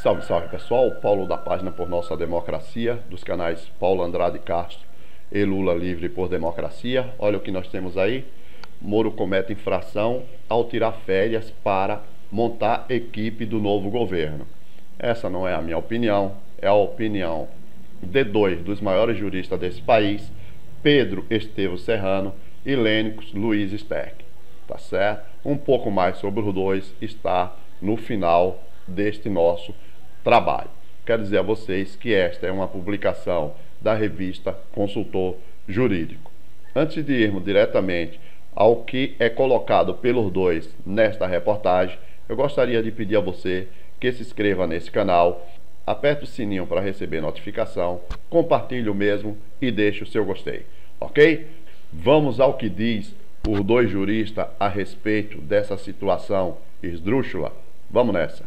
Salve, salve pessoal, Paulo da página Por Nossa Democracia, dos canais Paulo Andrade Castro e Lula Livre por Democracia. Olha o que nós temos aí. Moro comete infração ao tirar férias para montar equipe do novo governo. Essa não é a minha opinião, é a opinião de dois dos maiores juristas desse país, Pedro Estevo Serrano e Lênicos Luiz Speck. Tá certo? Um pouco mais sobre os dois está no final deste nosso trabalho. Quero dizer a vocês que esta é uma publicação da revista Consultor Jurídico. Antes de irmos diretamente ao que é colocado pelos dois nesta reportagem, eu gostaria de pedir a você que se inscreva nesse canal, aperte o sininho para receber notificação, compartilhe o mesmo e deixe o seu gostei, ok? Vamos ao que diz os dois juristas a respeito dessa situação esdrúxula. Vamos nessa.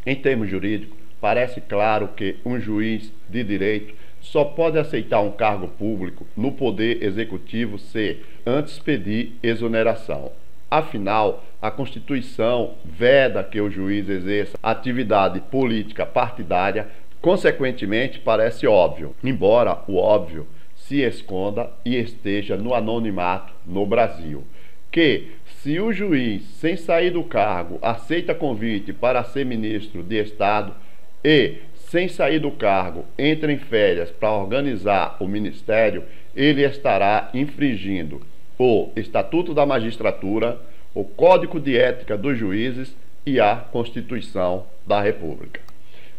Em termos jurídicos, parece claro que um juiz de direito só pode aceitar um cargo público no Poder Executivo se antes pedir exoneração. Afinal, a Constituição veda que o juiz exerça atividade política partidária, consequentemente parece óbvio, embora o óbvio se esconda e esteja no anonimato no Brasil, que se o juiz, sem sair do cargo, aceita convite para ser ministro de Estado e, sem sair do cargo, entra em férias para organizar o ministério, ele estará infringindo o Estatuto da Magistratura, o Código de Ética dos Juízes e a Constituição da República.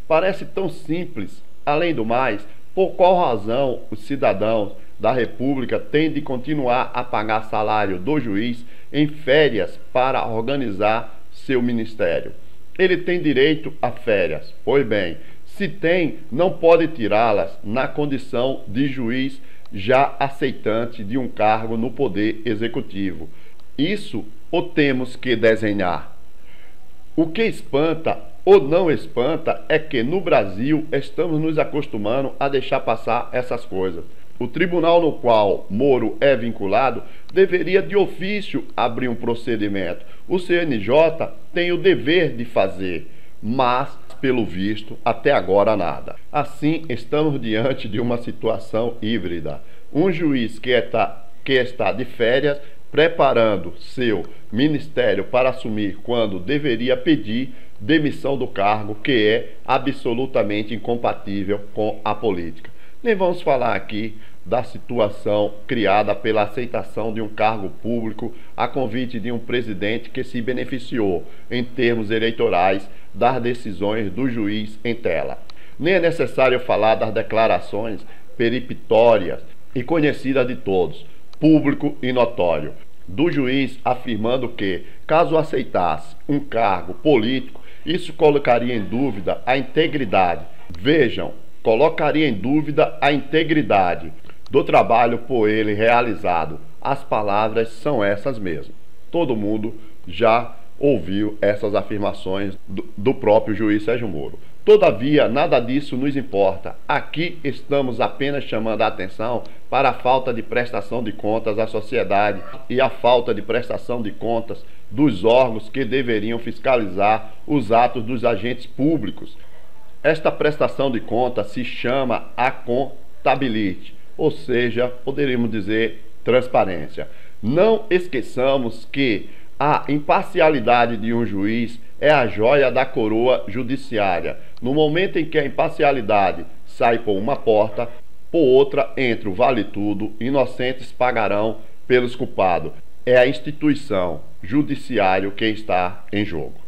Parece tão simples. Além do mais, por qual razão os cidadãos da República têm de continuar a pagar salário do juiz em férias para organizar seu ministério? Ele tem direito a férias. Pois bem, se tem, não pode tirá-las na condição de juiz já aceitante de um cargo no Poder Executivo. Isso o temos que desenhar. O que espanta ou não espanta é que no Brasil estamos nos acostumando a deixar passar essas coisas. O tribunal no qual Moro é vinculado deveria de ofício abrir um procedimento. O CNJ tem o dever de fazer, mas, pelo visto, até agora nada. Assim, estamos diante de uma situação híbrida. Um juiz que está de férias, preparando seu ministério para assumir quando deveria pedir demissão do cargo, que é absolutamente incompatível com a política. Nem vamos falar aqui da situação criada pela aceitação de um cargo público a convite de um presidente que se beneficiou, em termos eleitorais, das decisões do juiz em tela. Nem é necessário falar das declarações peremptórias e conhecidas de todos, público e notório, do juiz afirmando que, caso aceitasse um cargo político, isso colocaria em dúvida a integridade. Vejam, colocaria em dúvida a integridade do trabalho por ele realizado. As palavras são essas mesmo. Todo mundo já ouviu essas afirmações do próprio juiz Sérgio Moro. Todavia, nada disso nos importa. Aqui estamos apenas chamando a atenção para a falta de prestação de contas à sociedade e a falta de prestação de contas dos órgãos que deveriam fiscalizar os atos dos agentes públicos. Esta prestação de contas se chama accountability, ou seja, poderíamos dizer transparência. Não esqueçamos que a imparcialidade de um juiz é a joia da coroa judiciária. No momento em que a imparcialidade sai por uma porta, por outra entra o vale-tudo, inocentes pagarão pelos culpados. É a instituição judiciária que está em jogo.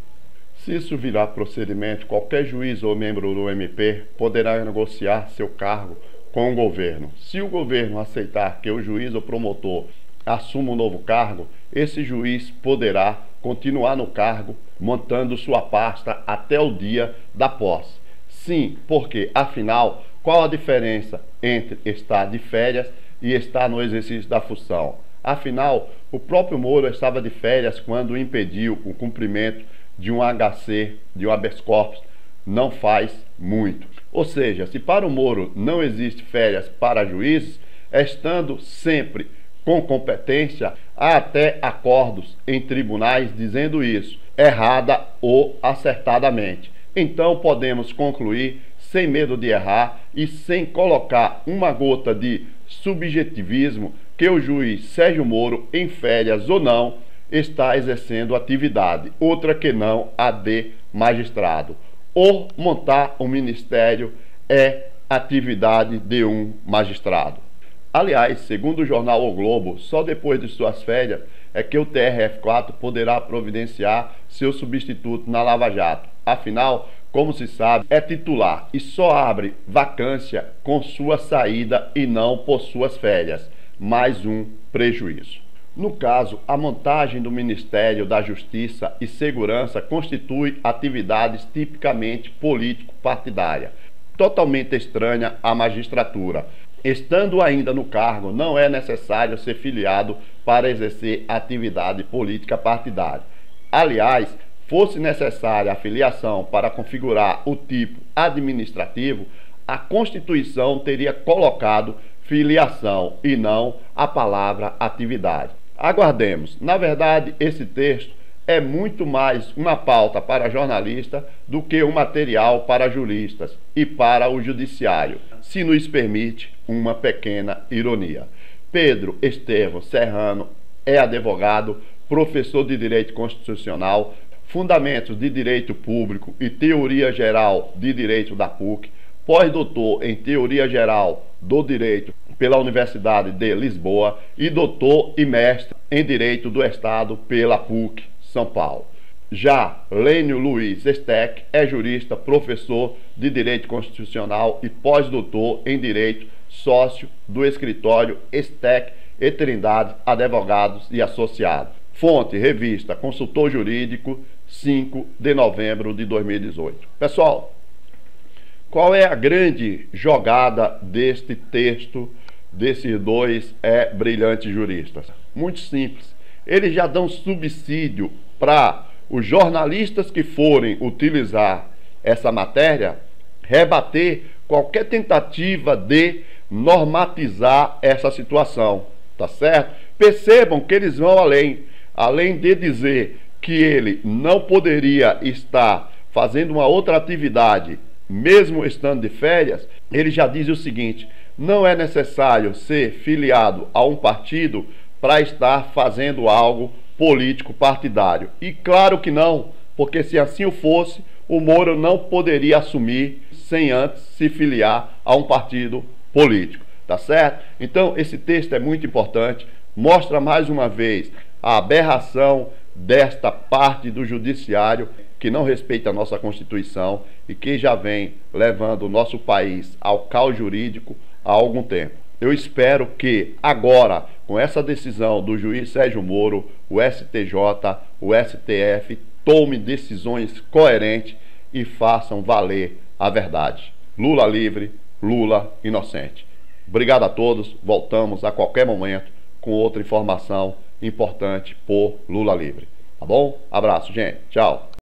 Se isso virar procedimento, qualquer juiz ou membro do MP poderá negociar seu cargo com o governo. Se o governo aceitar que o juiz ou promotor assuma um novo cargo, esse juiz poderá continuar no cargo, montando sua pasta até o dia da posse. Sim, porque, afinal, qual a diferença entre estar de férias e estar no exercício da função? Afinal, o próprio Moro estava de férias quando impediu o cumprimento de um HC, de um habeas corpus, não faz muito. Ou seja, se para o Moro não existe férias para juízes, estando sempre com competência, há até acordos em tribunais dizendo isso, errada ou acertadamente. Então podemos concluir, sem medo de errar e sem colocar uma gota de subjetivismo, que o juiz Sérgio Moro, em férias ou não, está exercendo atividade, outra que não a de magistrado. Ou montar um ministério é atividade de um magistrado. Aliás, segundo o jornal O Globo, só depois de suas férias é que o TRF4 poderá providenciar seu substituto na Lava Jato. Afinal, como se sabe, é titular e só abre vacância com sua saída e não por suas férias. Mais um prejuízo. No caso, a montagem do Ministério da Justiça e Segurança constitui atividades tipicamente político-partidária, totalmente estranha à magistratura. Estando ainda no cargo, não é necessário ser filiado para exercer atividade política partidária. Aliás, fosse necessária a filiação para configurar o tipo administrativo, a Constituição teria colocado filiação e não a palavra atividade. Aguardemos. Na verdade, esse texto é muito mais uma pauta para jornalista do que um material para juristas e para o judiciário, se nos permite uma pequena ironia. Pedro Estevão Serrano é advogado, professor de Direito Constitucional, Fundamentos de Direito Público e Teoria Geral de Direito da PUC, pós-doutor em Teoria Geral do Direito pela Universidade de Lisboa e doutor e mestre em Direito do Estado pela PUC, São Paulo. Já Lênio Luiz Steck é jurista, professor de Direito Constitucional e pós-doutor em Direito, sócio do escritório Steck e Trindade Advogados e Associados. Fonte, revista Consultor Jurídico, 5 de novembro de 2018. Pessoal, qual é a grande jogada deste texto, desses dois brilhantes juristas? Muito simples. Eles já dão subsídio para os jornalistas que forem utilizar essa matéria rebater qualquer tentativa de normatizar essa situação, tá certo? Percebam que eles vão além de dizer que ele não poderia estar fazendo uma outra atividade, mesmo estando de férias, ele já diz o seguinte: não é necessário ser filiado a um partido para estar fazendo algo político partidário. E claro que não, porque se assim o fosse, o Moro não poderia assumir sem antes se filiar a um partido político, tá certo? Então esse texto é muito importante, mostra mais uma vez a aberração desta parte do judiciário que não respeita a nossa Constituição e que já vem levando o nosso país ao caos jurídico há algum tempo. Eu espero que agora, com essa decisão do juiz Sérgio Moro, o STJ, o STF, tomem decisões coerentes e façam valer a verdade. Lula livre, Lula inocente. Obrigado a todos, voltamos a qualquer momento com outra informação importante por Lula livre. Tá bom? Abraço, gente. Tchau.